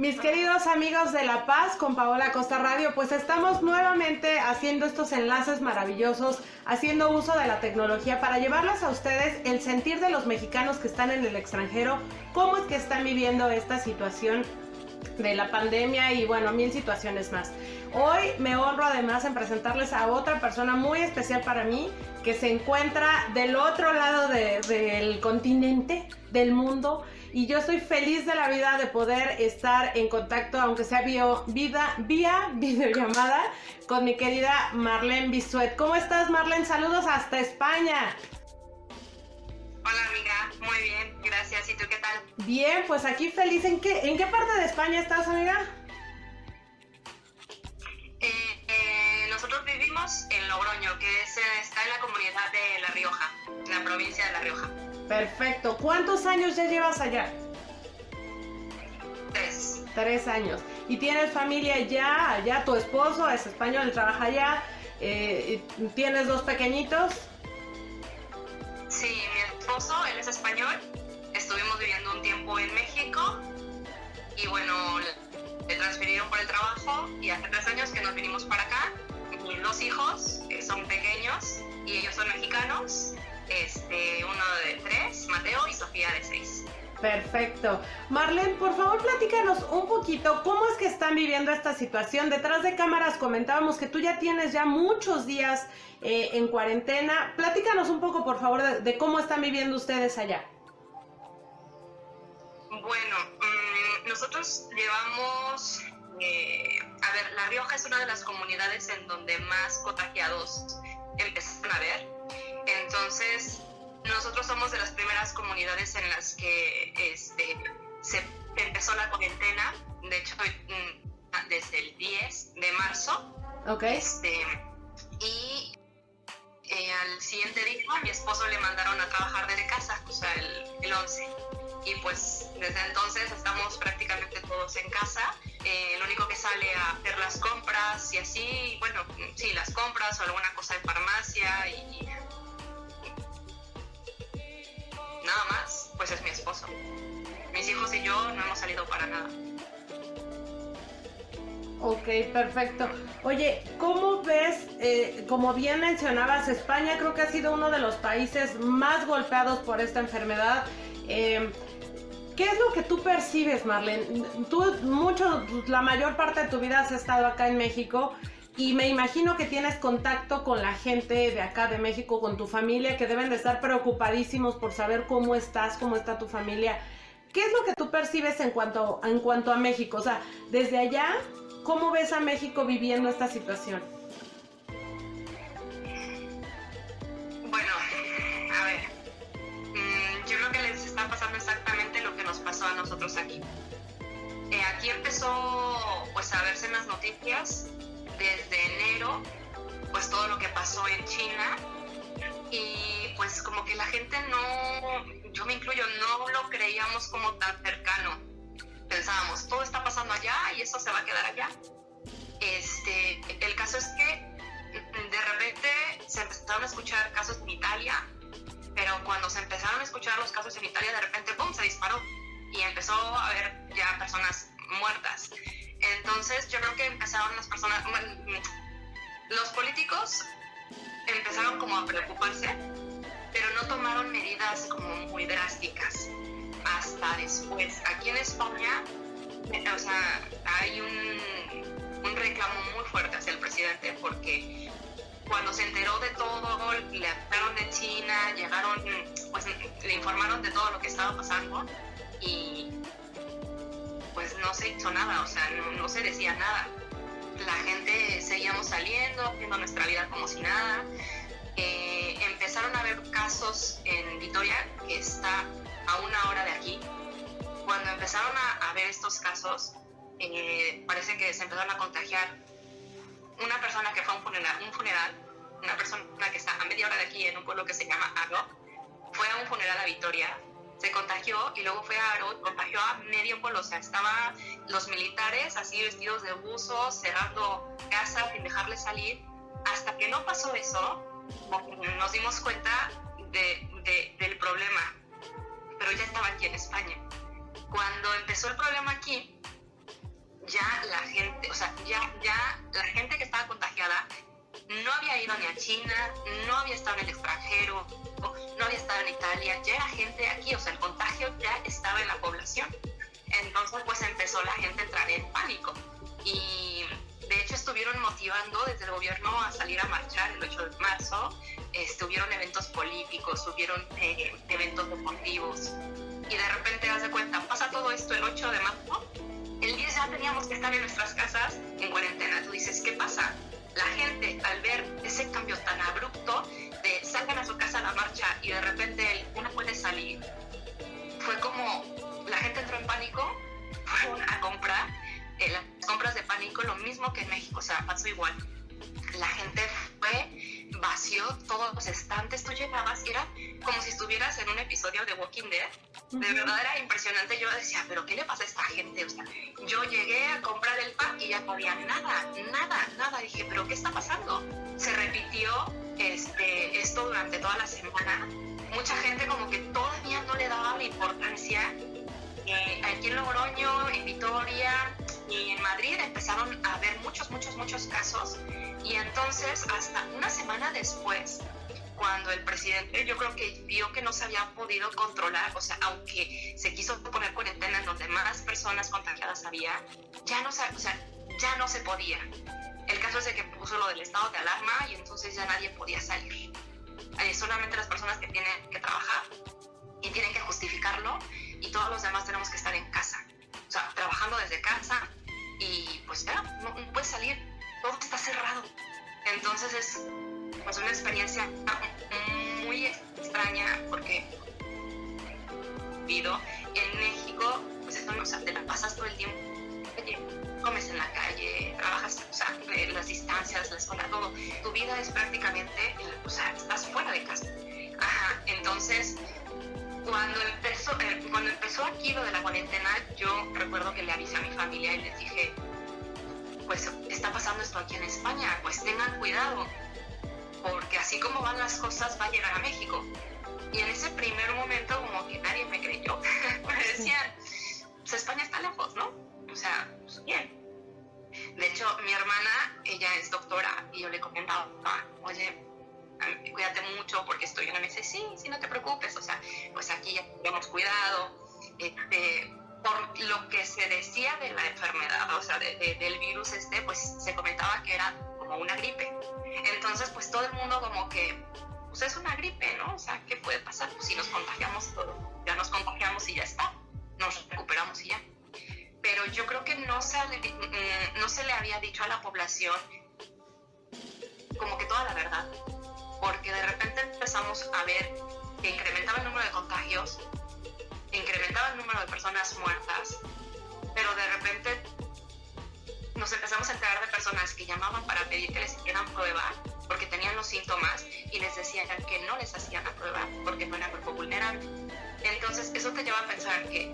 Mis queridos amigos de La Paz con Paola Costa Radio, pues estamos nuevamente haciendo estos enlaces maravillosos, haciendo uso de la tecnología para llevarles a ustedes el sentir de los mexicanos que están en el extranjero, cómo es que están viviendo esta situación de la pandemia y bueno, mil situaciones más. Hoy me honro además en presentarles a otra persona muy especial para mí que se encuentra del otro lado del continente, del mundo, y yo estoy feliz de la vida de poder estar en contacto, aunque sea vía videollamada, con mi querida Marlene Bisuet. ¿Cómo estás, Marlene? Saludos hasta España. Hola amiga, muy bien, gracias. ¿Y tú qué tal? Bien, pues aquí feliz. ¿En qué parte de España estás, amiga? Nosotros vivimos en Logroño, que está en la comunidad de La Rioja, en la provincia de La Rioja. Perfecto. ¿Cuántos años ya llevas allá? 3. 3 años. ¿Y tienes familia allá? ¿Tu esposo es español, trabaja allá? ¿Tienes 2 pequeñitos? Sí, mi esposo, él es español. Estuvimos viviendo un tiempo en México y bueno, le transfirieron por el trabajo y hace 3 años que nos vinimos para acá. Mis 2 hijos son pequeños y ellos son mexicanos. Uno de 3, Mateo, y Sofía de 6. Perfecto. Marlene, por favor, platícanos un poquito cómo es que están viviendo esta situación. Detrás de cámaras comentábamos que tú ya tienes muchos días en cuarentena. Platícanos un poco, por favor, de cómo están viviendo ustedes allá. Bueno, nosotros llevamos... La Rioja es una de las comunidades en donde más contagiados empezaron a ver. Entonces, nosotros somos de las primeras comunidades en las que se empezó la cuarentena. De hecho, desde el 10 de marzo. Okay. Y al siguiente día, a mi esposo le mandaron a trabajar desde casa, o sea, el 11. Y pues desde entonces estamos prácticamente todos en casa. Lo único que sale a hacer las compras y así, bueno, sí, las compras o alguna cosa de farmacia y nada más, pues es mi esposo. Mis hijos y yo no hemos salido para nada. Ok, perfecto. Oye, ¿cómo ves? Como bien mencionabas, España creo que ha sido uno de los países más golpeados por esta enfermedad. ¿Qué es lo que tú percibes, Marlene? La mayor parte de tu vida has estado acá en México y me imagino que tienes contacto con la gente de acá de México, con tu familia, que deben de estar preocupadísimos por saber cómo estás, cómo está tu familia. ¿Qué es lo que tú percibes en cuanto a México? O sea, desde allá, ¿cómo ves a México viviendo esta situación? Bueno, a ver, yo creo que les está pasando exactamente lo que nos pasó a nosotros aquí. Aquí empezó pues a verse en las noticias desde enero, pues todo lo que pasó en China y pues como que la gente no, yo me incluyo, no lo creíamos como tan cercano. Pensábamos, todo está pasando allá y eso se va a quedar allá. El caso es que de repente se empezaron a escuchar casos en Italia, pero cuando se empezaron a escuchar los casos en Italia, de repente ¡pum!, se disparó y empezó a haber ya personas muertas. Entonces yo creo que empezaron los políticos empezaron como a preocuparse, pero no tomaron medidas como muy drásticas hasta después. Aquí en España, o sea, hay un reclamo muy fuerte hacia el presidente porque cuando se enteró de todo, le hablaron de China, llegaron, pues le informaron de todo lo que estaba pasando y pues no se hizo nada, o sea, no se decía nada. La gente seguíamos saliendo, haciendo nuestra vida como si nada. Empezaron a haber casos en Vitoria, que está a 1 hora de aquí. Cuando empezaron a ver estos casos, parece que se empezaron a contagiar. Una persona que fue a un funeral, una persona que está a media hora de aquí en un pueblo que se llama Aro, fue a un funeral a Vitoria, se contagió y luego fue a Aro y contagió a medio pueblo. O sea, estaban los militares así vestidos de buzos, cerrando casas sin dejarles salir. Hasta que no pasó eso, nos dimos cuenta del problema, pero ya estaba aquí en España. Cuando empezó el problema aquí, ya la gente, o sea, ya la gente que estaba contagiada no había ido ni a China, no había estado en el extranjero, no había estado en Italia, ya era gente aquí, o sea, el contagio ya estaba en la población. Entonces, pues empezó la gente a entrar en pánico. Y de hecho estuvieron motivando desde el gobierno a salir a marchar el 8 de marzo. Hubieron eventos políticos, hubieron eventos deportivos. Y de repente, haz de cuenta, pasa todo esto el 8 de marzo. El 10 ya teníamos que estar en nuestras casas en cuarentena. Tú dices, ¿qué pasa? La gente, al ver ese cambio tan abrupto de salgan a su casa a la marcha y de repente uno puede salir, fue como la gente entró en pánico, fueron a comprar, las compras de pánico, lo mismo que en México, o sea, pasó igual. La gente fue, vació todos los estantes, tú llegabas y era como si estuvieras en un episodio de Walking Dead. De verdad era impresionante. Yo decía, ¿pero qué le pasa a esta gente? O sea, yo llegué a comprar el pan y ya no había nada. Dije, ¿pero qué está pasando? Se repitió esto durante toda la semana. Mucha gente como que todavía no le daba la importancia. Aquí en Logroño, en Vitoria y en Madrid empezaron a haber muchos casos. Y entonces, hasta una semana después, cuando el presidente, yo creo que vio que no se había podido controlar, o sea, aunque se quiso poner cuarentena en donde más personas contagiadas había, ya no se podía. El caso es de que puso lo del estado de alarma y entonces ya nadie podía salir. Solamente las personas que tienen que trabajar y tienen que justificarlo, y todos los demás tenemos que estar en casa, o sea, trabajando desde casa, y pues ya, no puedes salir, todo está cerrado. Entonces es pues una experiencia muy extraña, porque en México, pues esto no, o sea, te la pasas todo el tiempo, comes en la calle, trabajas, o sea, las distancias, la escuela, todo, tu vida es prácticamente, o sea, estás fuera de casa. Entonces, cuando empezó aquí lo de la cuarentena, yo recuerdo que le avisé a mi familia y les dije, pues está pasando esto aquí en España, pues tengan cuidado, porque así como van las cosas va a llegar a México. Y en ese primer momento como que nadie me creyó. Me decían, pues España está lejos, ¿no? O sea, pues bien. De hecho, mi hermana, ella es doctora, y yo le comentaba, oye, cuídate mucho porque estoy en la mesa. Sí, no te preocupes, o sea, pues aquí ya tenemos cuidado. Por lo que se decía de la enfermedad, o sea, del virus pues se comentaba que era como una gripe. Entonces, pues todo el mundo como que, pues es una gripe, ¿no? O sea, ¿qué puede pasar? Pues si nos contagiamos todo, ya nos contagiamos y ya está, nos recuperamos y ya. Pero yo creo que no se le había dicho a la población como que toda la verdad, porque de repente empezamos a ver que incrementaba el número de contagios, incrementaba el número de personas muertas, pero de repente nos empezamos a enterar de personas que llamaban para pedir que les hicieran prueba porque tenían los síntomas y les decían que no les hacían la prueba porque no era cuerpo vulnerable. Entonces eso te lleva a pensar que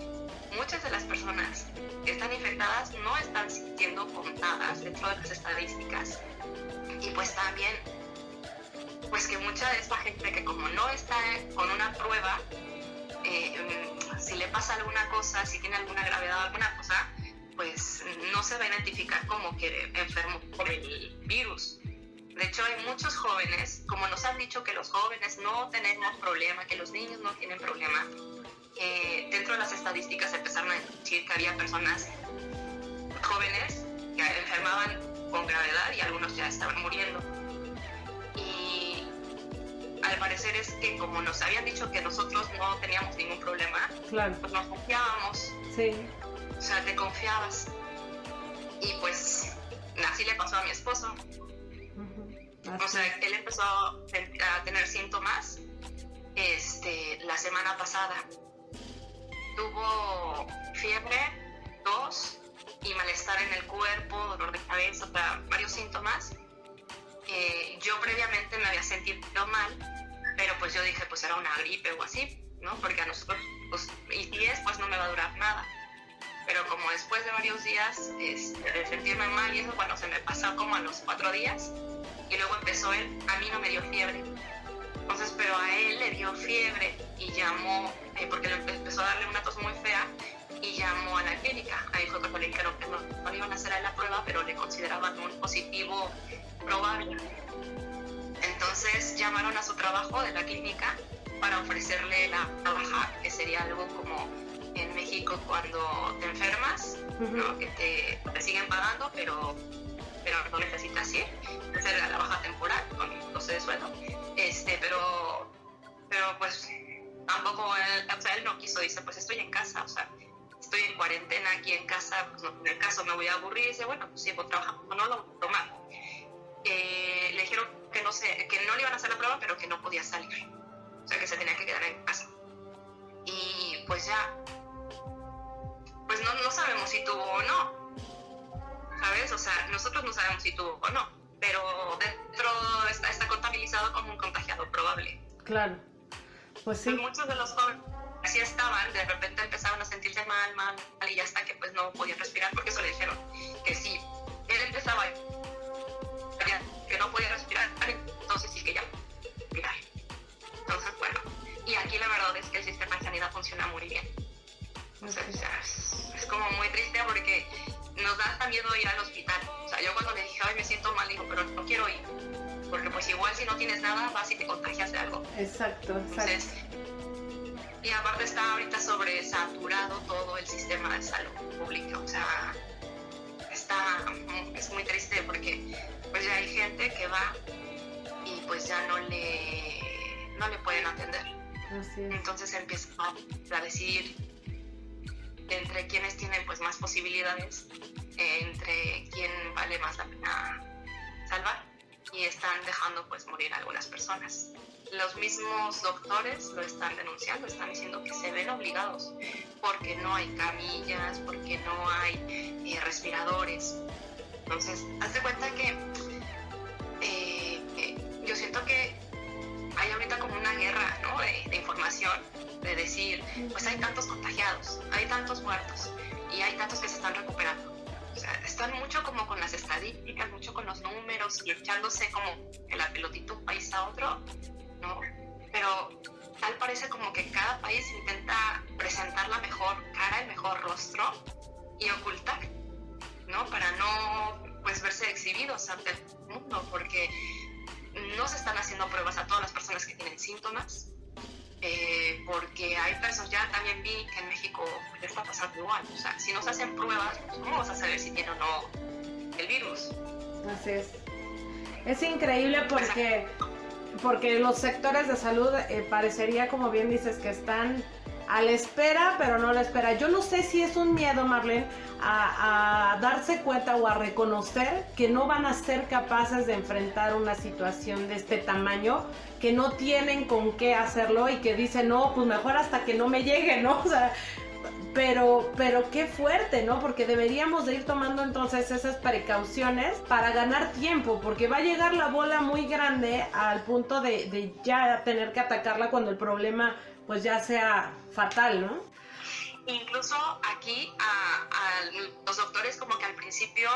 muchas de las personas que están infectadas no están siendo contadas dentro de las estadísticas, y pues también pues que mucha de esta gente que como no está con una prueba, si le pasa alguna cosa, si tiene alguna gravedad o alguna cosa, pues no se va a identificar como que enfermo por el virus. De hecho, hay muchos jóvenes, como nos han dicho que los jóvenes no tenemos problema, que los niños no tienen problema, dentro de las estadísticas empezaron a decir que había personas jóvenes que enfermaban con gravedad y algunos ya estaban muriendo. Y al parecer es que como nos habían dicho que nosotros no teníamos ningún problema, claro, pues nos confiábamos. Sí. O sea, te confiabas. Y pues así le pasó a mi esposo. O sea, él empezó a tener síntomas la semana pasada. Tuvo fiebre, tos y malestar en el cuerpo, dolor de cabeza, o sea, varios síntomas. Yo previamente me había sentido mal, pero pues yo dije, pues era una gripe o así, ¿no? Porque a nosotros, pues, y si es, pues no me va a durar nada. Pero como después de varios días de sentirme mal, y eso cuando se me pasó como a los 4 días, y luego empezó él, a mí no me dio fiebre. Entonces, pero a él le dio fiebre y llamó, porque le empezó a darle una tos muy fea, y llamó a la clínica. Ahí fue fue cuando le dijeron que no le iban a hacer a él la prueba, pero le consideraban un positivo probable. Entonces llamaron a su trabajo de la clínica para ofrecerle la baja, que sería algo como en México cuando te enfermas, ¿no? Que te siguen pagando, pero no necesitas ir. Esa era la baja temporal con goce de sueldo. Pero pues tampoco él no quiso, dice, pues estoy en casa, o sea, estoy en cuarentena aquí en casa, pues no, en el caso me voy a aburrir, y dice, bueno, pues sigo trabajando, no lo voy a tomar. Le dijeron que no le iban a hacer la prueba, pero que no podía salir, o sea, que se tenía que quedar en casa. Y pues ya, pues no sabemos si tuvo o no, ¿sabes? O sea, nosotros no sabemos si tuvo o no, pero dentro está contabilizado como un contagiado probable. Claro, pues sí. Muchos de los jóvenes así estaban, de repente empezaron a sentirse mal, y ya hasta que pues no podían respirar, porque eso le dijeron, que si él empezaba que no podía respirar, entonces sí que ya respirar. Entonces, bueno, y aquí la verdad es que el sistema de sanidad funciona muy bien. Entonces, o sea, es como muy triste porque nos da hasta miedo ir al hospital. O sea, yo cuando le dije, ay, me siento mal, digo, pero no quiero ir, porque pues igual si no tienes nada, vas y te contagias de algo. Exacto. Entonces, y aparte está ahorita sobresaturado todo el sistema de salud pública, o sea, es muy triste porque pues ya hay gente que va y pues ya no le pueden atender. Así es. Entonces empiezan a decir entre quienes tienen pues más posibilidades, entre quién vale más la pena salvar, y están dejando pues morir a algunas personas. Los mismos doctores lo están denunciando, están diciendo que se ven obligados porque no hay camillas, porque no hay respiradores. Entonces, hazte cuenta que yo siento que hay ahorita como una guerra, ¿no? de información, de decir, pues hay tantos contagiados, hay tantos muertos y hay tantos que se están recuperando. O sea, están mucho como con las estadísticas, mucho con los números y echándose como en la pelotita un país a otro, ¿no? Pero tal parece como que cada país intenta presentar la mejor cara, el mejor rostro y ocultar, ¿no? Para no pues verse exhibidos ante el mundo, porque no se están haciendo pruebas a todas las personas que tienen síntomas, porque hay personas, ya también vi que en México le está pasando igual, o sea, si no se hacen pruebas, pues ¿cómo vas a saber si tiene o no el virus? Así es. Es increíble porque los sectores de salud parecería, como bien dices, que están a la espera, pero no a la espera. Yo no sé si es un miedo, Marlene, a darse cuenta o a reconocer que no van a ser capaces de enfrentar una situación de este tamaño, que no tienen con qué hacerlo y que dicen, no, pues mejor hasta que no me llegue, ¿no? O sea, pero qué fuerte, ¿no? Porque deberíamos de ir tomando entonces esas precauciones para ganar tiempo, porque va a llegar la bola muy grande al punto de ya tener que atacarla cuando el problema pues ya sea fatal, ¿no? Incluso aquí a los doctores como que al principio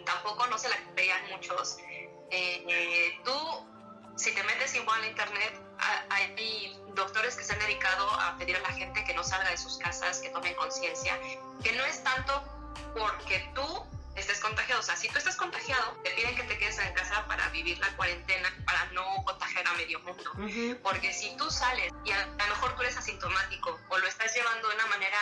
tampoco no se la creían muchos. Tú, si te metes igual a internet, hay doctores que se han dedicado a pedir a la gente que no salga de sus casas, que tomen conciencia, que no es tanto porque tú estés contagiado. O sea, si tú estás contagiado, te piden que te quedes en casa para vivir la cuarentena, para no contagiar a medio mundo. Porque si tú sales y a lo mejor tú eres asintomático o lo estás llevando de una manera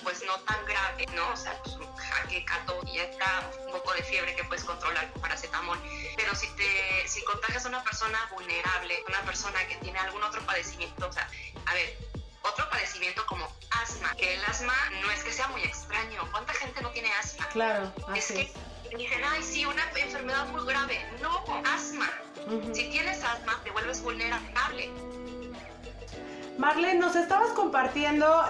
pues no tan grave, ¿no? O sea, pues un jaque, cato, y ya está un poco de fiebre que puedes controlar con paracetamol. Pero si contagias a una persona vulnerable, una persona que tiene algún otro padecimiento, o sea, a ver, otro padecimiento como asma, que el asma no es que sea muy extraño. ¿Cuánta gente no tiene asma? Claro, es que dicen, ay, sí, una enfermedad muy grave. No, asma. Si tienes asma, te vuelves vulnerable. Marlene, nos estabas compartiendo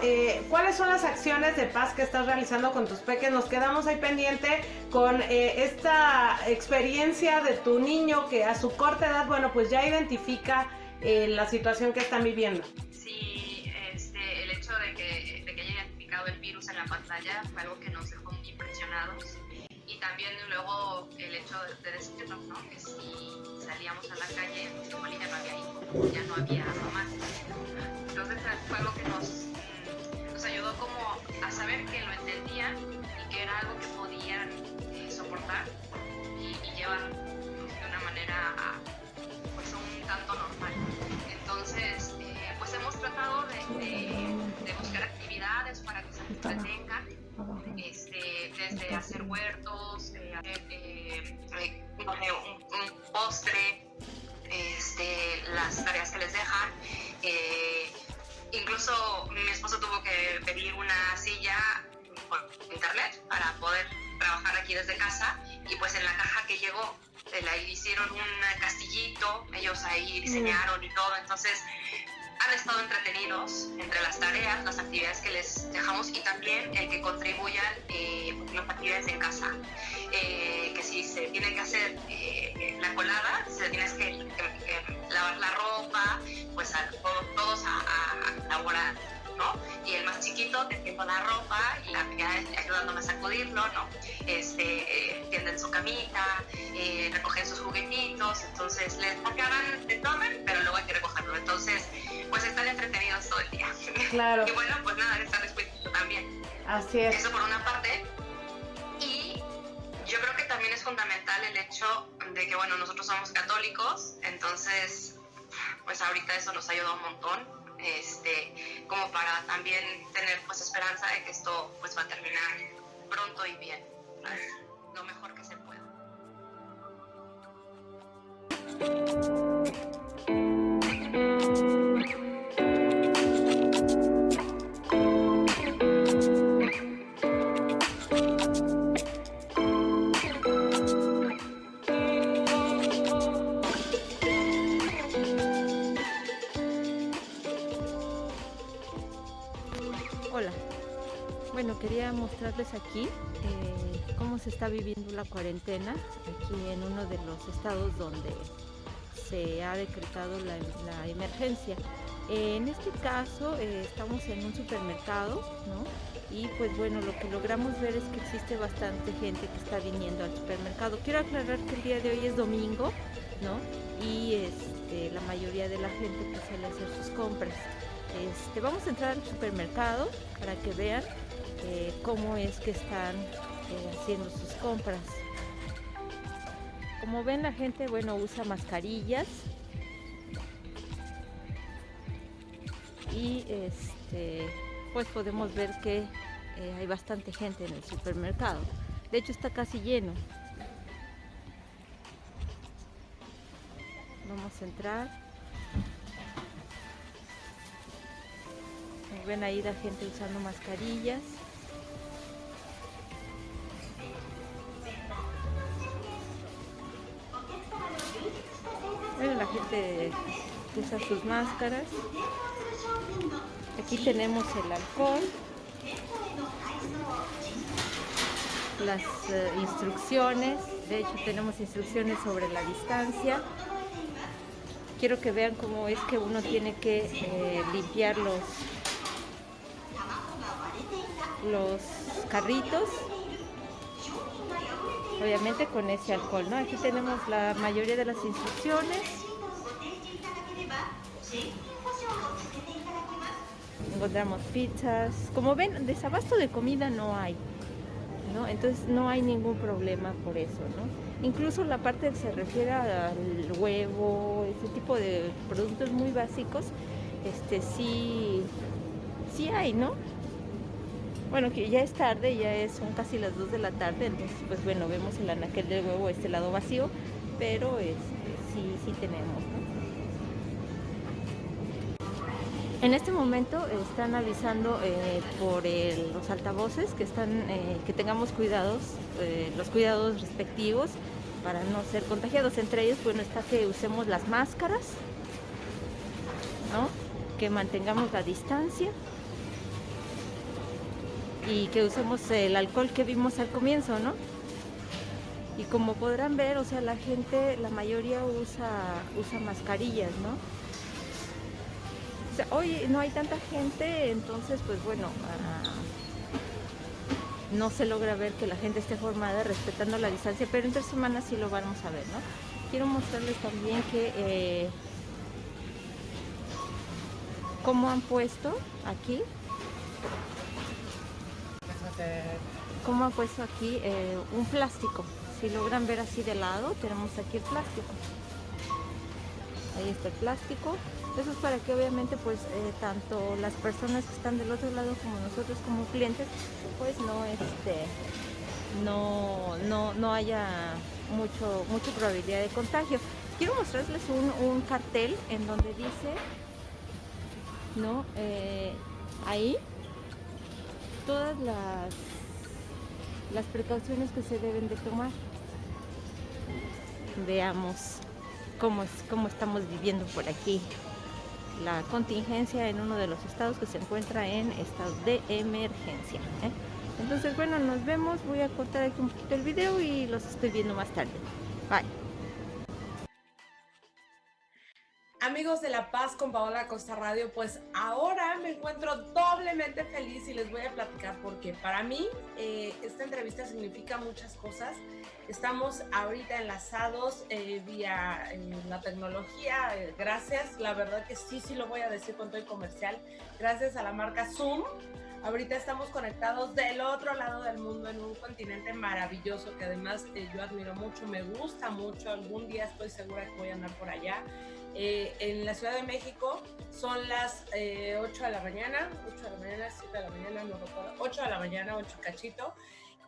cuáles son las acciones de paz que estás realizando con tus peques. Nos quedamos ahí pendiente con esta experiencia de tu niño que a su corta edad, bueno, pues ya identifica la situación que están viviendo. Sí, el hecho de que haya identificado el virus en la pantalla fue algo que nos dejó muy impresionados. Y también luego el hecho de decirnos, ¿no? Que si salíamos a la calle, pues igual ya no había hijos, ya no había mamás. Entonces fue algo que nos ayudó como a saber que lo entendía era algo que podían soportar y llevar de una manera pues un tanto normal. Entonces, pues hemos tratado de buscar actividades para que se entretengan, desde hacer huertos, hacer un postre, las tareas que les dejan. Incluso mi esposo tuvo que pedir una silla por internet para poder trabajar aquí desde casa, y pues en la caja que llegó la hicieron un castillito, ellos ahí diseñaron y todo. Entonces han estado entretenidos entre las tareas, las actividades que les dejamos, y también el que contribuyan en las actividades en casa. Que si se tiene que hacer la colada, se tienes que lavar la ropa, pues todos a laborar, ¿no? Y el más chiquito tendiendo la ropa y la pequeña ayudándome a sacudirlo, ¿no? Tienden su camita, recogen sus juguetitos. Entonces les acaban de tomar, pero luego hay que recogerlo. Entonces, pues están entretenidos todo el día. Claro. Y bueno, pues nada, están descuidados también. Así es. Eso por una parte. Y yo creo que también es fundamental el hecho de que, bueno, nosotros somos católicos, entonces, pues ahorita eso nos ayuda un montón, como para también tener pues esperanza de que esto pues va a terminar pronto y bien, lo mejor que se pueda. Hola, bueno, quería mostrarles aquí cómo se está viviendo la cuarentena aquí en uno de los estados donde se ha decretado la emergencia. En este caso estamos en un supermercado, ¿no? Y pues bueno, lo que logramos ver es que existe bastante gente que está viniendo al supermercado. Quiero aclarar que el día de hoy es domingo, ¿no? Y la mayoría de la gente pues sale a hacer sus compras. Vamos a entrar al supermercado para que vean cómo es que están haciendo sus compras. Como ven, la gente, bueno, usa mascarillas y pues podemos ver que hay bastante gente en el supermercado. De hecho, está casi lleno. Vamos a entrar. Como ven ahí la gente usando mascarillas. Bueno, la gente usa sus máscaras. Aquí tenemos el alcohol, las instrucciones. De hecho, tenemos instrucciones sobre la distancia. Quiero que vean cómo es que uno tiene que limpiar los carritos, obviamente con ese alcohol, ¿no? Aquí tenemos la mayoría de las instrucciones. Encontramos pizzas. Como ven, desabasto de comida no hay, ¿no? Entonces no hay ningún problema por eso, ¿no? Incluso la parte que se refiere al huevo, ese tipo de productos muy básicos, sí hay, ¿no? Bueno, que ya es tarde, son casi las 2 de la tarde, entonces pues bueno, vemos el anaquel del huevo, este lado vacío, pero sí tenemos, ¿no? En este momento están avisando por los altavoces que tengamos cuidados, los cuidados respectivos para no ser contagiados. Entre ellos, bueno, está que usemos las máscaras, ¿no? Que mantengamos la distancia y que usemos el alcohol que vimos al comienzo, ¿no? Y como podrán ver, o sea, la gente, la mayoría usa mascarillas, ¿no? O sea, hoy no hay tanta gente, entonces pues bueno, no se logra ver que la gente esté formada respetando la distancia, pero entre semanas sí lo vamos a ver, ¿no? Quiero mostrarles también que cómo han puesto aquí, cómo ha puesto aquí un plástico. Si logran ver así de lado, tenemos aquí el plástico. Ahí está el plástico. Eso es para que obviamente pues tanto las personas que están del otro lado como nosotros como clientes pues no haya mucha probabilidad de contagio. Quiero mostrarles un cartel en donde dice, ¿no? Ahí todas las precauciones que se deben de tomar. Veamos cómo estamos viviendo por aquí la contingencia en uno de los estados que se encuentra en estado de emergencia, ¿eh? Entonces, bueno, nos vemos. Voy a cortar aquí un poquito el video y los estoy viendo más tarde. Bye. Amigos de La Paz con Paola Costa Radio, pues ahora me encuentro doblemente feliz y les voy a platicar porque para mí esta entrevista significa muchas cosas. Estamos ahorita enlazados vía la tecnología, gracias, la verdad que sí lo voy a decir con todo el comercial, gracias a la marca Zoom. Ahorita estamos conectados del otro lado del mundo en un continente maravilloso que además yo admiro mucho, me gusta mucho, algún día estoy segura que voy a andar por allá. En la Ciudad de México son las 8 de la mañana, 7 de la mañana, no recuerdo, 8 de la mañana, 8 cachito,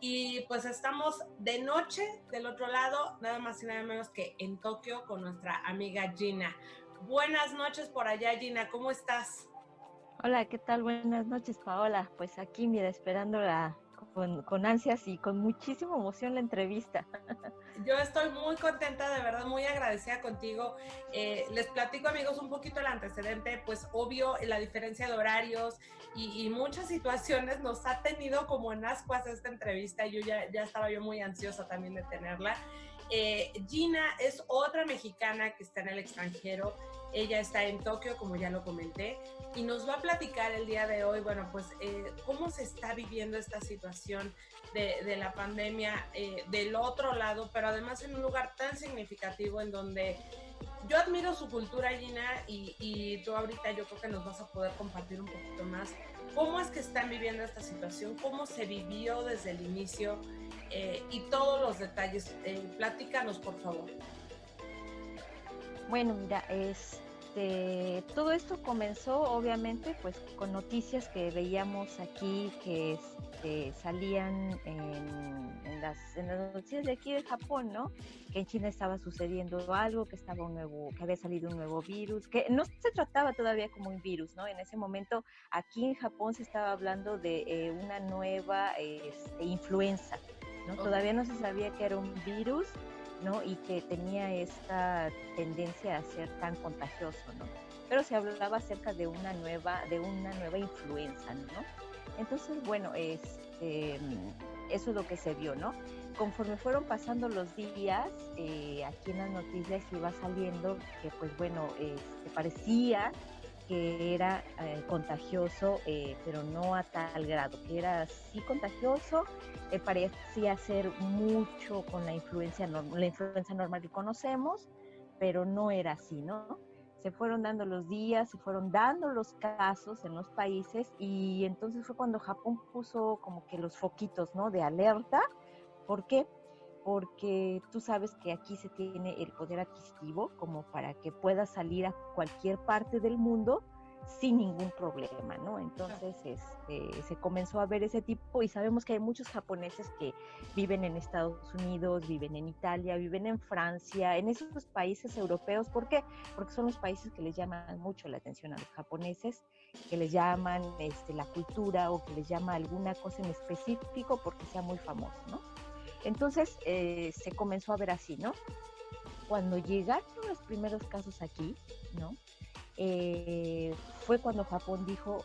y pues estamos de noche del otro lado, nada más y nada menos que en Tokio con nuestra amiga Gina. Buenas noches por allá, Gina, ¿cómo estás? Hola, ¿qué tal? Buenas noches, Paola. Pues aquí, mira, esperándola con ansias y con muchísima emoción la entrevista. Yo estoy muy contenta, de verdad, muy agradecida contigo. Les platico, amigos, un poquito el antecedente, pues obvio, la diferencia de horarios y muchas situaciones nos ha tenido como en ascuas esta entrevista. Yo ya estaba yo muy ansiosa también de tenerla. Gina es otra mexicana que está en el extranjero. Ella está en Tokio, como ya lo comenté, y nos va a platicar el día de hoy, bueno, pues cómo se está viviendo esta situación de la pandemia del otro lado, pero además en un lugar tan significativo en donde yo admiro su cultura, Gina, y tú ahorita yo creo que nos vas a poder compartir un poquito más cómo es que están viviendo esta situación, cómo se vivió desde el inicio y todos los detalles. Platícanos, por favor. Bueno, mira, todo esto comenzó obviamente pues con noticias que veíamos aquí que salían en las noticias de aquí de Japón, ¿no? Que en China estaba sucediendo algo, que había salido un nuevo virus, que no se trataba todavía como un virus, ¿no? En ese momento aquí en Japón se estaba hablando de una nueva influenza, ¿no? Okay. Todavía no se sabía que era un virus, ¿no? Y que tenía esta tendencia a ser tan contagioso, ¿no? Pero se hablaba acerca de una nueva influenza, ¿no? Entonces, bueno, eso es lo que se vio, ¿no? Conforme fueron pasando los días, aquí en las noticias iba saliendo que, pues bueno, parecía que era contagioso, pero no a tal grado, que era sí contagioso, parecía ser mucho con la influenza normal que conocemos, pero no era así, ¿no? Se fueron dando los días, se fueron dando los casos en los países y entonces fue cuando Japón puso como que los foquitos, ¿no? De alerta. ¿Por qué? Porque tú sabes que aquí se tiene el poder adquisitivo como para que puedas salir a cualquier parte del mundo sin ningún problema, ¿no? Entonces se comenzó a ver ese tipo y sabemos que hay muchos japoneses que viven en Estados Unidos, viven en Italia, viven en Francia, en esos países europeos. ¿Por qué? Porque son los países que les llaman mucho la atención a los japoneses, que les llaman la cultura o que les llama alguna cosa en específico porque sea muy famoso, ¿no? Entonces se comenzó a ver así, ¿no? Cuando llegaron los primeros casos aquí, ¿no? Fue cuando Japón dijo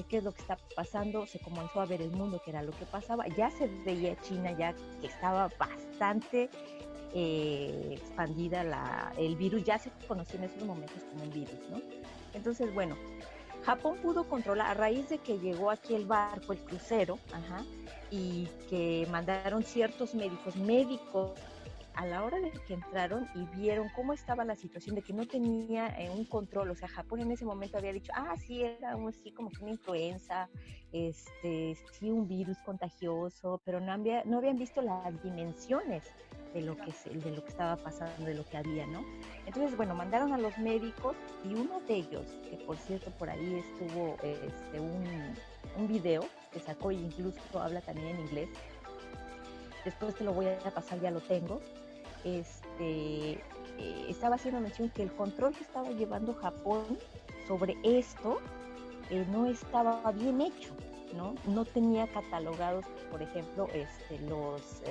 qué es lo que está pasando, se comenzó a ver el mundo, qué era lo que pasaba, ya se veía China ya que estaba bastante expandida el virus, ya se conocía en esos momentos como un virus, ¿no? Entonces, bueno, Japón pudo controlar, a raíz de que llegó aquí el barco, el crucero, y que mandaron ciertos médicos a la hora de que entraron y vieron cómo estaba la situación de que no tenía un control, o sea, Japón en ese momento había dicho, sí, era así como que una influenza, sí, un virus contagioso, pero no habían visto las dimensiones de lo que estaba pasando, de lo que había, ¿no? Entonces, bueno, mandaron a los médicos y uno de ellos, que por cierto por ahí estuvo un video que sacó e incluso habla también en inglés, después te lo voy a pasar, ya lo tengo, estaba haciendo mención que el control que estaba llevando Japón sobre esto no estaba bien hecho, ¿no? No tenía catalogados, por ejemplo,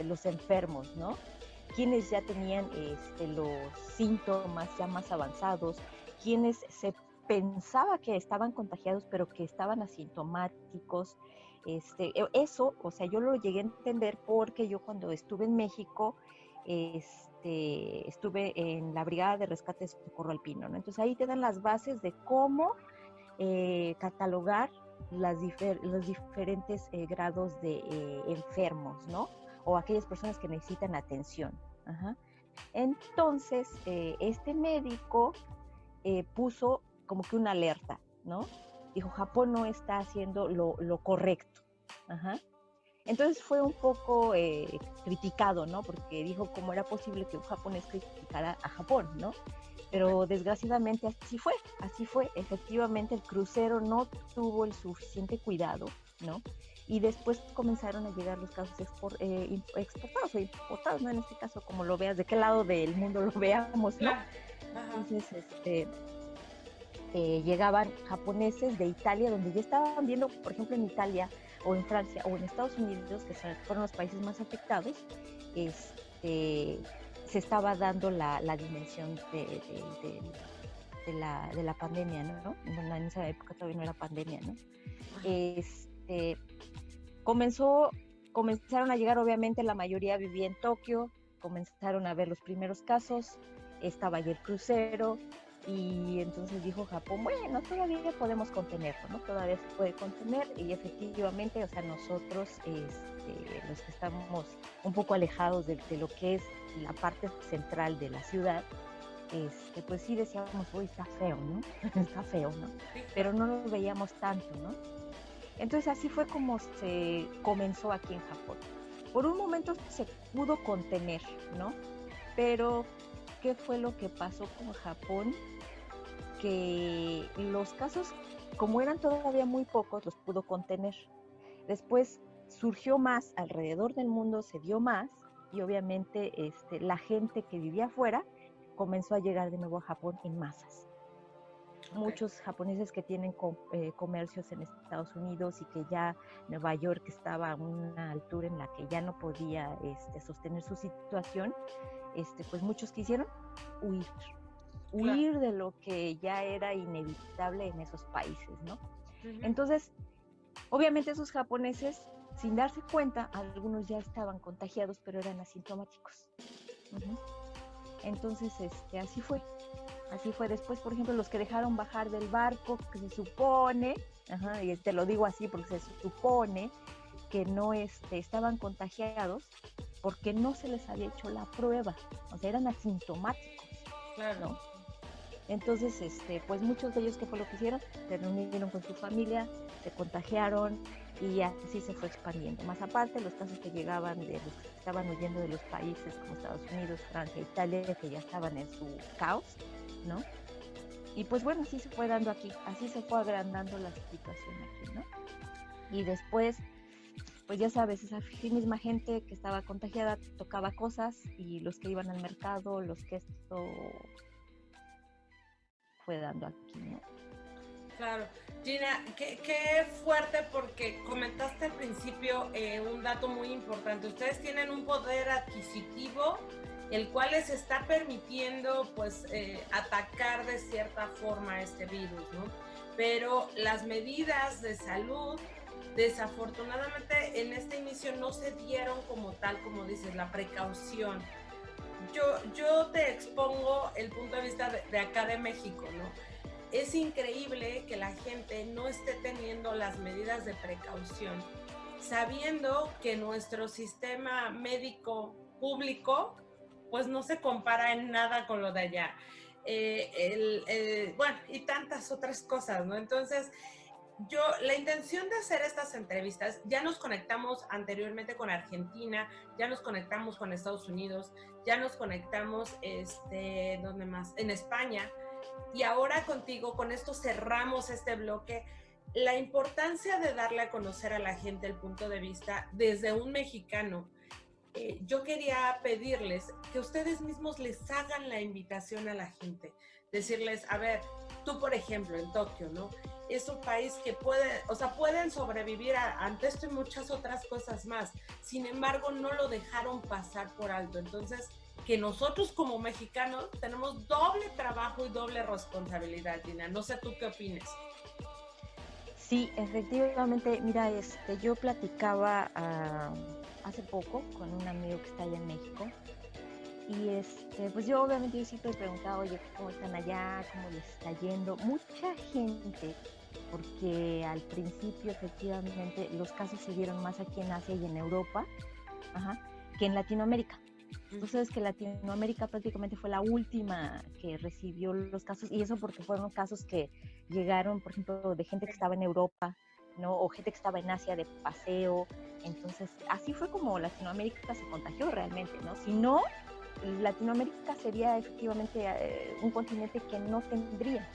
los enfermos, ¿no? Quienes ya tenían los síntomas ya más avanzados, quienes se pensaba que estaban contagiados pero que estaban asintomáticos. Eso, o sea, yo lo llegué a entender porque yo cuando estuve en México, estuve en la Brigada de Rescate de Socorro Alpino, ¿no? Entonces ahí te dan las bases de cómo catalogar los diferentes grados de enfermos, ¿no? O aquellas personas que necesitan atención. Ajá. Entonces, este médico puso como que una alerta, ¿no? Dijo, Japón no está haciendo lo correcto. Ajá. Entonces fue un poco criticado, ¿no? Porque dijo cómo era posible que un japonés criticara a Japón, ¿no? Pero desgraciadamente así fue. Efectivamente el crucero no tuvo el suficiente cuidado, ¿no? Y después comenzaron a llegar los casos exportados o importados, ¿no? En este caso, como lo veas, de qué lado del mundo lo veamos, ¿no? Entonces, llegaban japoneses de Italia, donde ya estaban viendo, por ejemplo, en Italia o en Francia o en Estados Unidos, que fueron los países más afectados, se estaba dando la dimensión de la pandemia, ¿no? Bueno, en esa época todavía no era pandemia, ¿no? Comenzaron a llegar, obviamente la mayoría vivía en Tokio, comenzaron a ver los primeros casos, estaba ahí el crucero, y entonces dijo Japón, bueno, todavía podemos contenerlo, ¿no? Todavía se puede contener, y efectivamente, o sea, nosotros, los que estamos un poco alejados de lo que es la parte central de la ciudad, pues sí decíamos, uy, está feo, ¿no? Está feo, ¿no? Pero no lo veíamos tanto, ¿no? Entonces así fue como se comenzó aquí en Japón. Por un momento se pudo contener, ¿no? Pero, ¿qué fue lo que pasó con Japón? Que los casos, como eran todavía muy pocos, los pudo contener. Después surgió más alrededor del mundo, se dio más, y obviamente la gente que vivía afuera comenzó a llegar de nuevo a Japón en masas. Muchos japoneses que tienen comercios en Estados Unidos y que ya Nueva York estaba a una altura en la que ya no podía sostener su situación, pues muchos quisieron huir de lo que ya era inevitable en esos países, ¿no? Entonces, obviamente esos japoneses, sin darse cuenta, algunos ya estaban contagiados, pero eran asintomáticos. Entonces, así fue. Así fue. Después, por ejemplo, los que dejaron bajar del barco, que se supone, y te lo digo así porque se supone que no estaban contagiados porque no se les había hecho la prueba, o sea, eran asintomáticos. Claro. ¿No? Entonces, pues muchos de ellos, ¿qué fue lo que hicieron? Se reunieron con su familia, se contagiaron y así se fue expandiendo. Más aparte, los casos que llegaban de los que estaban huyendo de los países como Estados Unidos, Francia, Italia, que ya estaban en su caos, ¿no? Y pues bueno, así se fue dando aquí, así se fue agrandando la situación aquí, ¿no? Y después, pues ya sabes, esa misma gente que estaba contagiada tocaba cosas y los que iban al mercado, los que esto fue dando aquí, ¿no? Claro. Gina, qué fuerte, porque comentaste al principio un dato muy importante. Ustedes tienen un poder adquisitivo el cual les está permitiendo pues atacar de cierta forma este virus, ¿no? Pero las medidas de salud desafortunadamente en este inicio no se dieron como tal, como dices, la precaución. Yo te expongo el punto de vista de acá de México, ¿no? Es increíble que la gente no esté teniendo las medidas de precaución, sabiendo que nuestro sistema médico público pues no se compara en nada con lo de allá. Bueno, y tantas otras cosas, ¿no? Entonces, la intención de hacer estas entrevistas, ya nos conectamos anteriormente con Argentina, ya nos conectamos con Estados Unidos, ya nos conectamos, ¿dónde más? En España, y ahora contigo, con esto cerramos este bloque. La importancia de darle a conocer a la gente el punto de vista desde un mexicano. Yo quería pedirles que ustedes mismos les hagan la invitación a la gente, decirles, a ver, tú por ejemplo en Tokio, ¿no? Es un país que pueden sobrevivir ante esto y muchas otras cosas más. Sin embargo, no lo dejaron pasar por alto. Entonces, que nosotros como mexicanos tenemos doble trabajo y doble responsabilidad, Gina. No sé tú qué opinas. Sí, efectivamente, mira, yo platicaba hace poco con un amigo que está allá en México y pues yo obviamente yo siempre he preguntado, oye, ¿cómo están allá? ¿Cómo les está yendo? Mucha gente, porque al principio efectivamente los casos se dieron más aquí en Asia y en Europa, que en Latinoamérica. Tú sabes que Latinoamérica prácticamente fue la última que recibió los casos, y eso porque fueron casos que llegaron, por ejemplo, de gente que estaba en Europa, ¿no? O gente que estaba en Asia de paseo. Entonces, así fue como Latinoamérica se contagió realmente, ¿no? Si no, Latinoamérica sería efectivamente un continente que no tendría.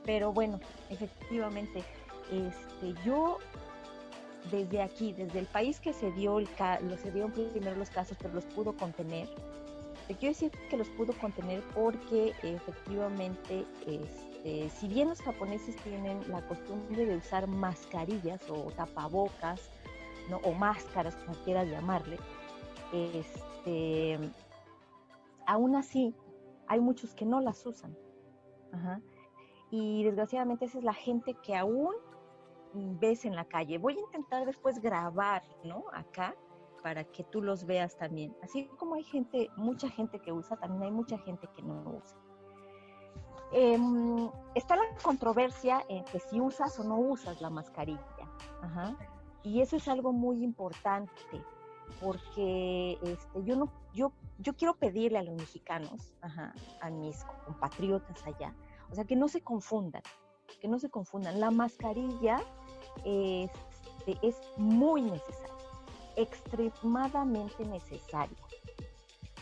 Pero bueno, efectivamente, yo desde aquí, desde el país que se dieron primero los casos, pero los pudo contener. Te quiero decir que los pudo contener porque efectivamente, si bien los japoneses tienen la costumbre de usar mascarillas o tapabocas, ¿no? O máscaras, como quieras llamarle, aún así hay muchos que no las usan. Y desgraciadamente esa es la gente que aún ves en la calle. Voy a intentar después grabar, ¿no? Acá, para que tú los veas también. Así como hay mucha gente que usa, también hay mucha gente que no usa. Está la controversia entre si usas o no usas la mascarilla. Y eso es algo muy importante, porque yo quiero pedirle a los mexicanos, a mis compatriotas allá, o sea, que no se confundan. La mascarilla es muy necesaria, extremadamente necesaria.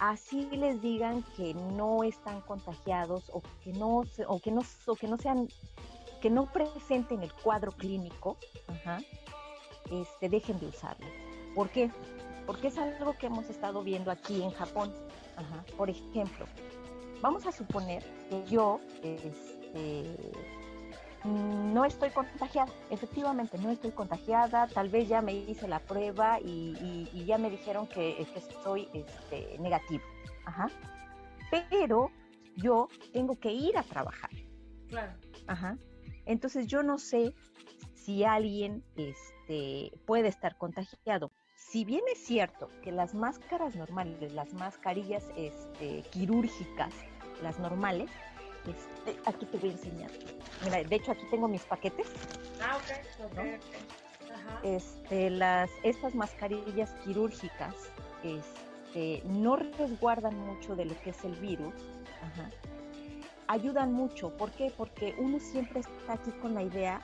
Así les digan que no están contagiados o que no presenten el cuadro clínico, dejen de usarlo. ¿Por qué? Porque es algo que hemos estado viendo aquí en Japón. Por ejemplo, vamos a suponer que yo no estoy contagiada, efectivamente no estoy contagiada, tal vez ya me hice la prueba y ya me dijeron que estoy negativo, pero yo tengo que ir a trabajar. Claro. Entonces yo no sé si alguien puede estar contagiado. Si bien es cierto que las máscaras normales, las mascarillas quirúrgicas, las normales, aquí te voy a enseñar. Mira, de hecho aquí tengo mis paquetes. Ok. Estas mascarillas quirúrgicas no resguardan mucho de lo que es el virus. Ayudan mucho. ¿Por qué? Porque uno siempre está aquí con la idea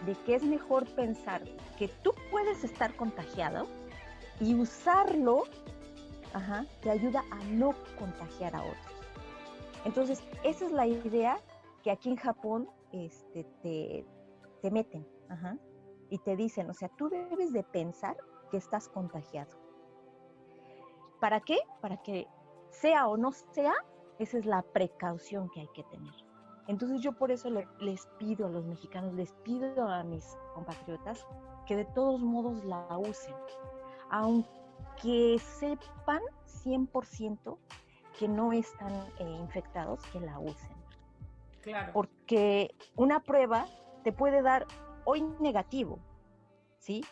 de que es mejor pensar que tú puedes estar contagiado y usarlo te ayuda a no contagiar a otros. Entonces, esa es la idea que aquí en Japón te meten, y te dicen, o sea, tú debes de pensar que estás contagiado. ¿Para qué? Para que sea o no sea, esa es la precaución que hay que tener. Entonces yo por eso les pido a los mexicanos, les pido a mis compatriotas que de todos modos la usen, aunque sepan 100% que no están infectados, que la usen. Claro. Porque una prueba te puede dar hoy negativo, ¿sí?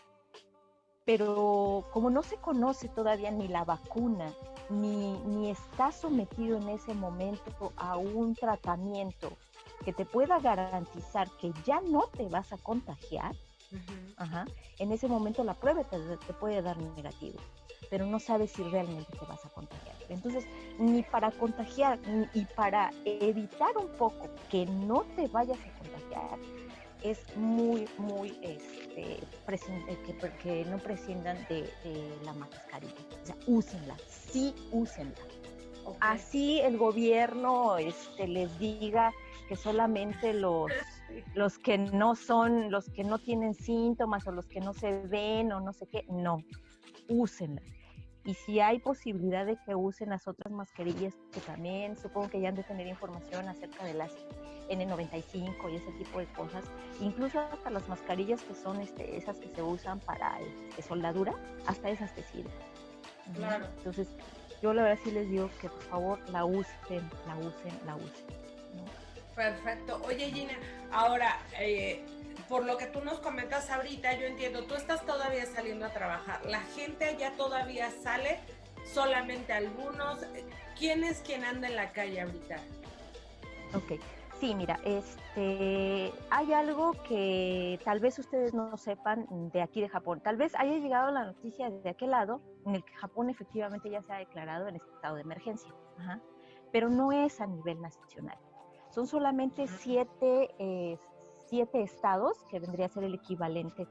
Pero como no se conoce todavía ni la vacuna, ni está sometido en ese momento a un tratamiento que te pueda garantizar que ya no te vas a contagiar, en ese momento la prueba te puede dar negativo. pero no sabes si realmente te vas a contagiar. Entonces, ni para contagiar y para evitar un poco que no te vayas a contagiar, es muy, muy que no prescindan de la mascarilla. O sea, úsenla, sí úsenla. Ok. Así el gobierno les diga que solamente los que no son, los que no tienen síntomas o los que no se ven o no sé qué, no, úsenla. Y si hay posibilidad de que usen las otras mascarillas, que también supongo que ya han de tener información acerca de las N95 y ese tipo de cosas, incluso hasta las mascarillas que son esas que se usan para soldadura, hasta esas te sirven. Claro. Entonces, yo la verdad sí les digo que por favor la usen, ¿no? Perfecto. Oye, Gina, ahora, por lo que tú nos comentas ahorita, yo entiendo, tú estás todavía saliendo a trabajar. La gente allá todavía sale, solamente algunos. ¿Quién es quien anda en la calle ahorita? Ok, sí, mira, hay algo que tal vez ustedes no sepan de aquí de Japón. Tal vez haya llegado la noticia de aquel lado en el que Japón efectivamente ya se ha declarado en estado de emergencia, ajá, pero no es a nivel nacional. Son solamente 7 estados, que vendría a ser el equivalente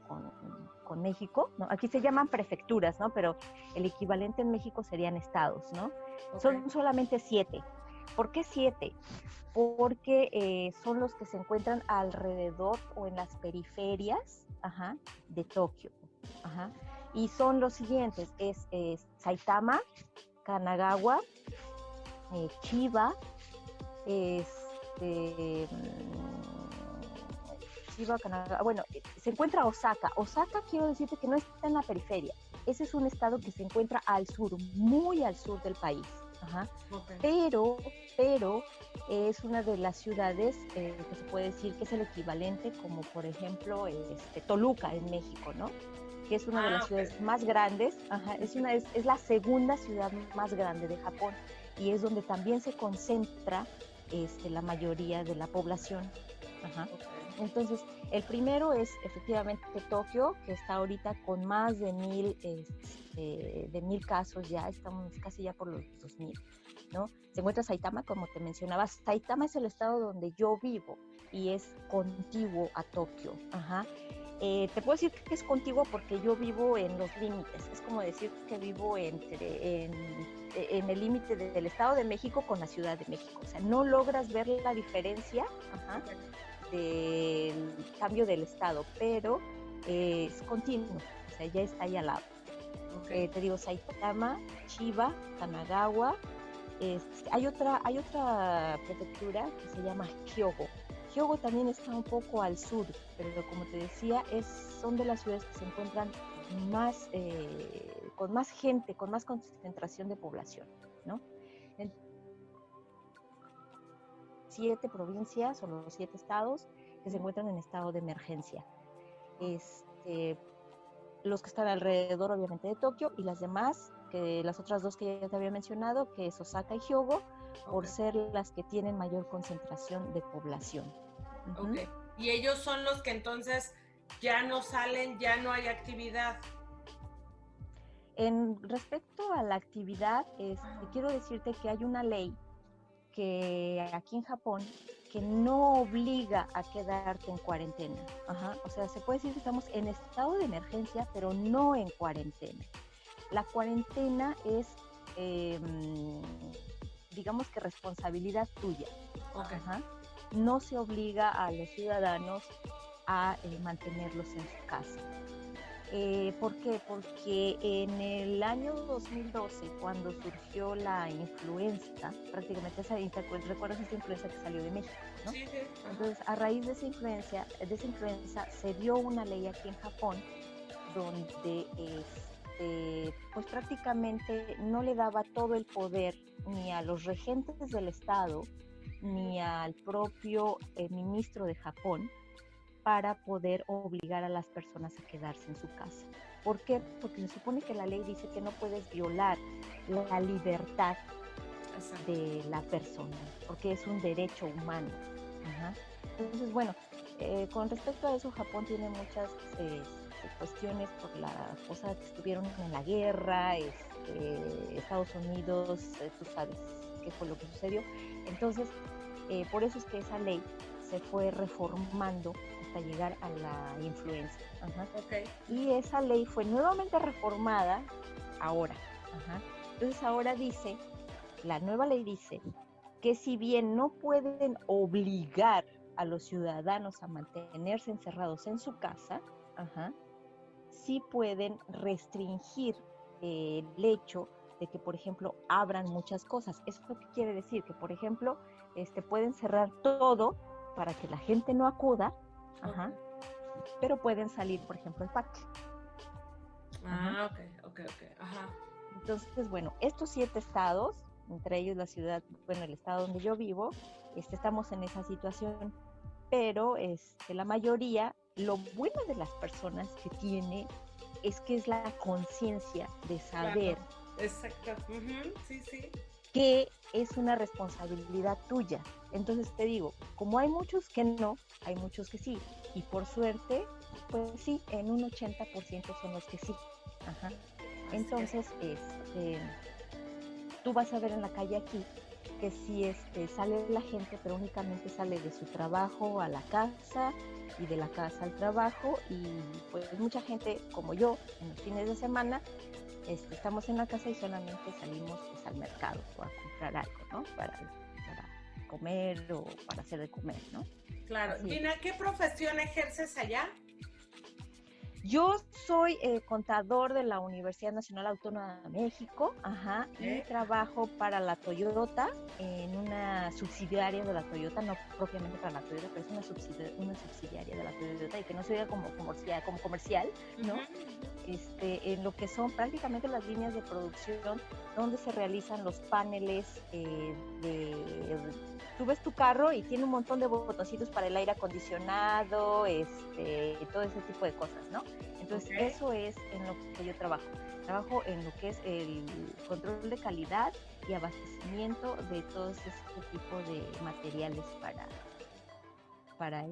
con México, ¿no? Aquí se llaman prefecturas, ¿no? Pero el equivalente en México serían estados, ¿no? Okay. Son solamente 7. ¿Por qué 7? Porque son los que se encuentran alrededor o en las periferias, ajá, de Tokio. Ajá. Y son los siguientes, es Saitama, Kanagawa, Chiba, Chiba, Kanagawa, bueno, se encuentra Osaka. Osaka, quiero decirte que no está en la periferia. Ese es un estado que se encuentra al sur, muy al sur del país. Ajá. Okay. Pero es una de las ciudades que se puede decir que es el equivalente, como por ejemplo Toluca en México, ¿no? Que es una de las ciudades más grandes. Ajá, es la segunda ciudad más grande de Japón y es donde también se concentra la mayoría de la población. Ajá. Okay. Entonces, el primero es efectivamente Tokio, que está ahorita con más de 1,000 casos ya, estamos casi ya por los 2,000, ¿no? Se encuentra Saitama, como te mencionaba. Saitama es el estado donde yo vivo y es contiguo a Tokio. Ajá. Te puedo decir que es contiguo porque yo vivo en los límites. Es como decir que vivo en el límite del Estado de México con la Ciudad de México. O sea, no logras ver la diferencia, ajá, del cambio del estado, pero es continuo. O sea, ya está ahí al lado. Okay. Te digo, Saitama, Chiba, Kanagawa. Hay otra prefectura que se llama Hyogo. Hyogo también está un poco al sur, pero como te decía, son de las ciudades que se encuentran con más gente, con más concentración de población, ¿no? 7 provincias o los 7 estados que se encuentran en estado de emergencia. Los que están alrededor, obviamente, de Tokio, y las demás, que las otras 2 que ya te había mencionado, que es Osaka y Hyogo, por ser las que tienen mayor concentración de población. Uh-huh. Ok, y ellos son los que entonces ya no salen, ya no hay actividad. En respecto a la actividad, quiero decirte que hay una ley que aquí en Japón que no obliga a quedarte en cuarentena. Ajá. O sea, se puede decir que estamos en estado de emergencia, pero no en cuarentena. La cuarentena es, digamos que responsabilidad tuya. Okay. Ajá. No se obliga a los ciudadanos a mantenerlos en su casa. ¿Por qué? Porque en el año 2012, cuando surgió la influenza, prácticamente ¿recuerdas esa influenza que salió de México? ¿No? Sí. Entonces, a raíz de esa influenza se dio una ley aquí en Japón donde pues prácticamente no le daba todo el poder ni a los regentes del Estado ni al propio ministro de Japón para poder obligar a las personas a quedarse en su casa. ¿Por qué? Porque se supone que la ley dice que no puedes violar la libertad de la persona, porque es un derecho humano. Ajá. Entonces, bueno, con respecto a eso, Japón tiene muchas cuestiones por la cosa que estuvieron en la guerra, Estados Unidos, tú sabes qué fue lo que sucedió. Entonces, por eso es que esa ley se fue reformando hasta llegar a la influenza. Ajá. Ok. Y esa ley fue nuevamente reformada ahora. Ajá. Entonces ahora dice, la nueva ley dice que si bien no pueden obligar a los ciudadanos a mantenerse encerrados en su casa, ajá, sí pueden restringir el hecho de que, por ejemplo, abran muchas cosas. ¿Eso qué quiere decir? Que, por ejemplo, pueden cerrar todo para que la gente no acuda, ajá, pero pueden salir, por ejemplo, al parque. Ah, ok, ajá. Entonces, bueno, estos 7 estados, entre ellos la ciudad, bueno, el estado donde yo vivo, estamos en esa situación, pero la mayoría, lo bueno de las personas que tiene es que es la conciencia de saber. Claro. Exacto. Sí, sí. Que es una responsabilidad tuya. Entonces te digo, como hay muchos que no, hay muchos que sí, y por suerte, pues sí, en un 80% son los que sí. Ajá. Entonces, tú vas a ver en la calle aquí que sí sale la gente, pero únicamente sale de su trabajo a la casa y de la casa al trabajo, y pues mucha gente como yo en los fines de semana estamos en la casa y solamente salimos pues, al mercado o a comprar algo, ¿no? Para comer o para hacer de comer, ¿no? Claro. Así Gina, ¿qué profesión ejerces allá? Yo soy contador de la Universidad Nacional Autónoma de México, ajá, y trabajo para la Toyota en una subsidiaria de la Toyota, no propiamente para la Toyota, pero es una subsidiaria de la Toyota y que no se vea como comercial, ¿no? En lo que son prácticamente las líneas de producción donde se realizan los paneles tú ves tu carro y tiene un montón de botoncitos para el aire acondicionado, todo ese tipo de cosas, ¿no? Entonces, eso es en lo que yo trabajo. Trabajo en lo que es el control de calidad y abastecimiento de todo este tipo de materiales para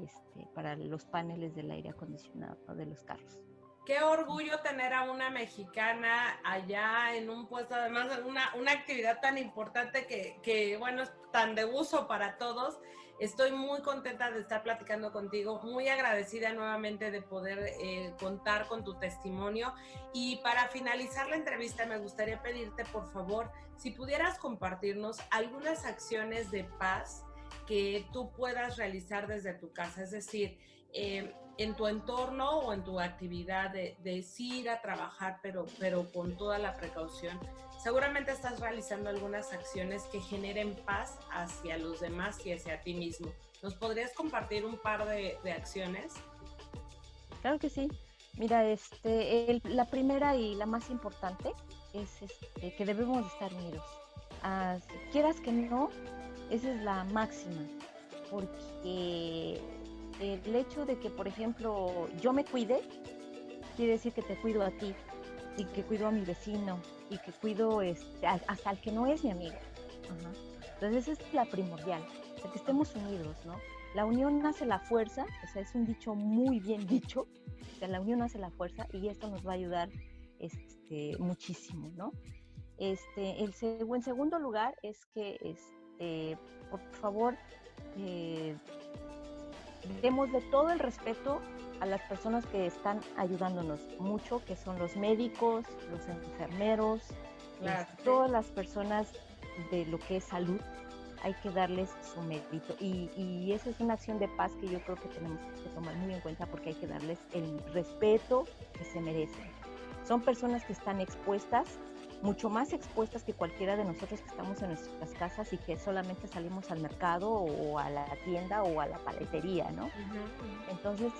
los paneles del aire acondicionado de los carros. Qué orgullo tener a una mexicana allá en un puesto, además de una actividad tan importante que, bueno, es tan de uso para todos. Estoy muy contenta de estar platicando contigo, muy agradecida nuevamente de poder contar con tu testimonio. Y para finalizar la entrevista, me gustaría pedirte, por favor, si pudieras compartirnos algunas acciones de paz que tú puedas realizar desde tu casa, es decir, en tu entorno o en tu actividad de sí ir a trabajar, pero con toda la precaución. Seguramente estás realizando algunas acciones que generen paz hacia los demás y hacia ti mismo. ¿Nos podrías compartir un par de acciones? Claro que sí. Mira, la primera y la más importante es que debemos estar unidos. Si quieras que no, esa es la máxima, porque el hecho de que, por ejemplo, yo me cuide, quiere decir que te cuido a ti, y que cuido a mi vecino, y que cuido hasta el que no es mi amigo. Ajá. Entonces esa es la primordial, o sea, que estemos unidos, ¿no? La unión hace la fuerza, o sea, es un dicho muy bien dicho, o sea, la unión hace la fuerza, y esto nos va a ayudar muchísimo, ¿no? En segundo lugar es que, por favor, demos de todo el respeto a las personas que están ayudándonos mucho, que son los médicos, los enfermeros, Claro. Todas las personas de lo que es salud, hay que darles su mérito. Y esa es una acción de paz que yo creo que tenemos que tomar muy en cuenta, porque hay que darles el respeto que se merecen. Son personas que están expuestas, mucho más expuestas que cualquiera de nosotros que estamos en nuestras casas y que solamente salimos al mercado o a la tienda o a la paletería, ¿no? Uh-huh. Entonces,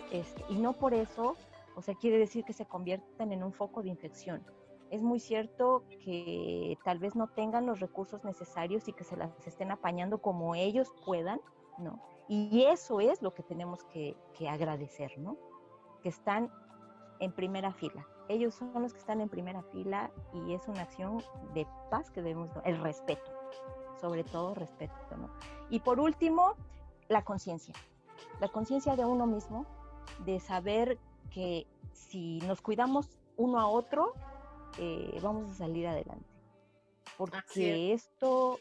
y no por eso, o sea, quiere decir que se conviertan en un foco de infección. Es muy cierto que tal vez no tengan los recursos necesarios y que se las estén apañando como ellos puedan, ¿no? Y eso es lo que tenemos que agradecer, ¿no? Que están en primera fila. Ellos son los que están en primera fila, y es una acción de paz que debemos, el respeto, sobre todo respeto, ¿no? Y por último, la conciencia de uno mismo, de saber que si nos cuidamos uno a otro, vamos a salir adelante. Porque esto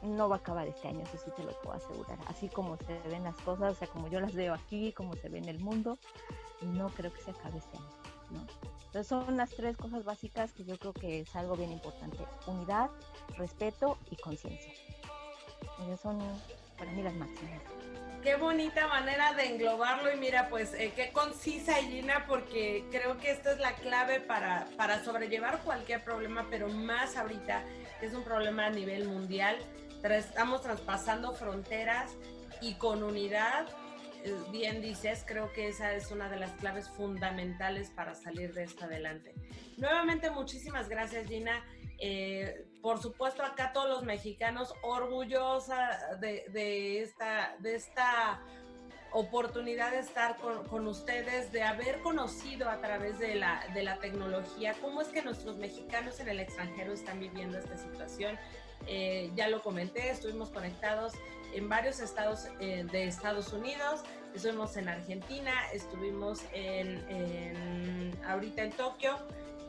no va a acabar este año, eso sí te lo puedo asegurar. Así como se ven las cosas, o sea, como yo las veo aquí, como se ve en el mundo, no creo que se acabe este año, ¿no? Entonces son las 3 cosas básicas que yo creo que es algo bien importante: unidad, respeto y conciencia. Esas son para mí las máximas. Qué bonita manera de englobarlo, y mira, pues qué concisa, Gina, porque creo que esta es la clave para sobrellevar cualquier problema, pero más ahorita que es un problema a nivel mundial. Estamos traspasando fronteras y con unidad, bien dices, creo que esa es una de las claves fundamentales para salir de esto adelante. Nuevamente, muchísimas gracias, Gina. Por supuesto, acá todos los mexicanos orgullosa de esta oportunidad de estar con ustedes, de haber conocido a través de la tecnología cómo es que nuestros mexicanos en el extranjero están viviendo esta situación. Ya lo comenté, estuvimos conectados en varios estados de Estados Unidos, estuvimos en Argentina, estuvimos ahorita en Tokio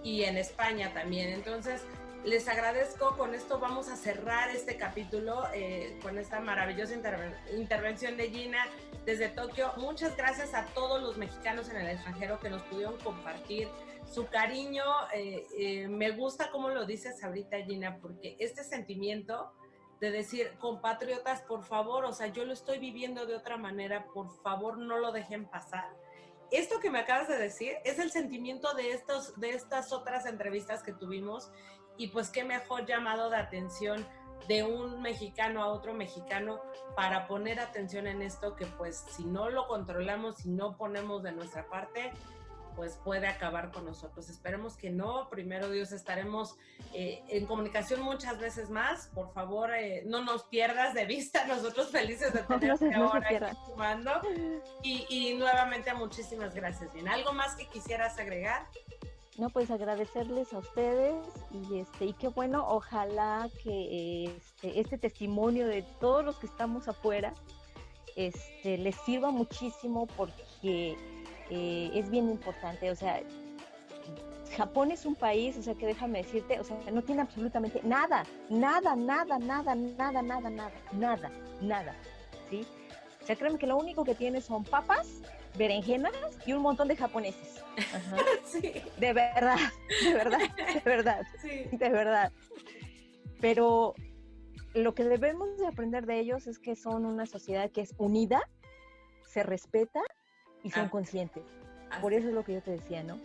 y en España también. Entonces, les agradezco. Con esto vamos a cerrar este capítulo con esta maravillosa intervención de Gina desde Tokio. Muchas gracias a todos los mexicanos en el extranjero que nos pudieron compartir su cariño. Me gusta cómo lo dices ahorita, Gina, porque este sentimiento de decir, compatriotas, por favor, o sea, yo lo estoy viviendo de otra manera, por favor, no lo dejen pasar. Esto que me acabas de decir es el sentimiento de estas otras entrevistas que tuvimos, y pues qué mejor llamado de atención de un mexicano a otro mexicano para poner atención en esto, que pues si no lo controlamos, si no ponemos de nuestra parte, pues puede acabar con nosotros. Esperemos que no. Primero Dios, estaremos en comunicación muchas veces más. Por favor, no nos pierdas de vista. Nosotros felices de tenerte ahora aquí sumando. Y nuevamente muchísimas gracias, Gina. ¿Algo más que quisieras agregar? No, pues agradecerles a ustedes y qué bueno, ojalá que este testimonio de todos los que estamos afuera les sirva muchísimo, porque es bien importante. O sea, Japón es un país, o sea, que déjame decirte, o sea, no tiene absolutamente nada, ¿sí? O sea, créeme que lo único que tiene son papas, berenjenas y un montón de japoneses. Ajá. Sí. De verdad. Sí. De verdad. Pero lo que debemos de aprender de ellos es que son una sociedad que es unida, se respeta y son conscientes. Por eso es lo que yo te decía, ¿no?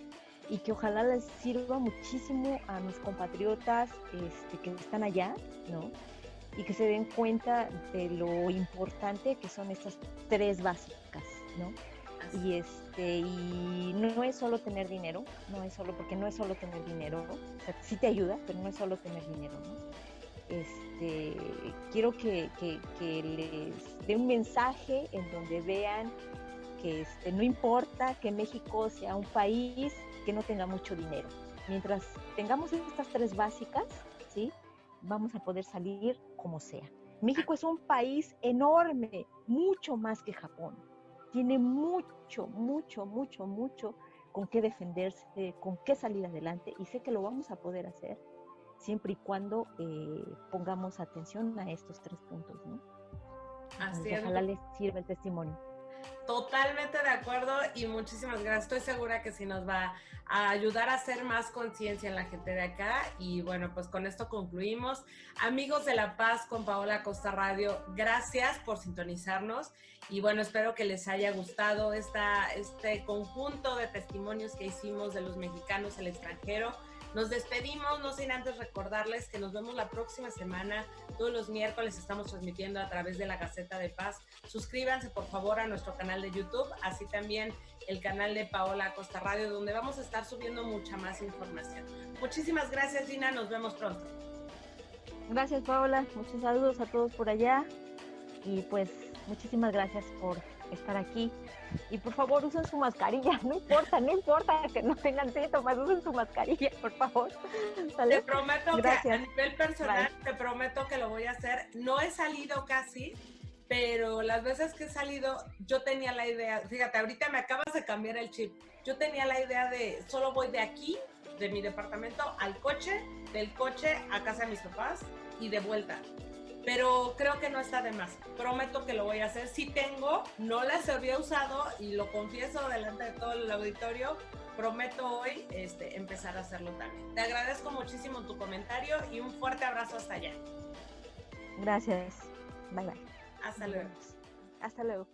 Y que ojalá les sirva muchísimo a mis compatriotas que están allá, ¿no? Y que se den cuenta de lo importante que son estas 3 básicas, ¿no? Y no es solo tener dinero, porque no es solo tener dinero, o sea, sí te ayuda, pero no es solo tener dinero, ¿no? Quiero que les dé un mensaje en donde vean que no importa que México sea un país que no tenga mucho dinero. Mientras tengamos estas 3 básicas, ¿sí?, vamos a poder salir como sea. México es un país enorme, mucho más que Japón. Tiene mucho con qué defenderse, con qué salir adelante, y sé que lo vamos a poder hacer siempre y cuando pongamos atención a estos 3 puntos, ¿no? Así es. Ojalá les sirva el testimonio. Totalmente de acuerdo, y muchísimas gracias. Estoy segura que sí nos va a ayudar a hacer más conciencia en la gente de acá. Y bueno, pues con esto concluimos. Amigos de La Paz con Paola Costa Radio, gracias por sintonizarnos. Y bueno, espero que les haya gustado este conjunto de testimonios que hicimos de los mexicanos al extranjero. Nos despedimos, no sin antes recordarles que nos vemos la próxima semana. Todos los miércoles estamos transmitiendo a través de la Gaceta de Paz. Suscríbanse por favor a nuestro canal de YouTube, así también el canal de Paola Costa Radio, donde vamos a estar subiendo mucha más información. Muchísimas gracias, Gina, nos vemos pronto. Gracias, Paola, muchos saludos a todos por allá, y pues muchísimas gracias por estar aquí. Y por favor, usen su mascarilla, no importa que no tengan síntomas, usen su mascarilla, por favor. ¿Sale? Te prometo Gracias. que a nivel personal, te prometo que lo voy a hacer. No he salido casi, pero las veces que he salido, yo tenía la idea, fíjate, ahorita me acabas de cambiar el chip, yo tenía la idea de solo voy de aquí, de mi departamento, al coche, del coche a casa de mis papás y de vuelta. Pero creo que no está de más. Prometo que lo voy a hacer. Si tengo, no las había usado y lo confieso delante de todo el auditorio. Prometo hoy empezar a hacerlo también. Te agradezco muchísimo tu comentario y un fuerte abrazo hasta allá. Gracias. Bye bye. Hasta luego. Hasta luego.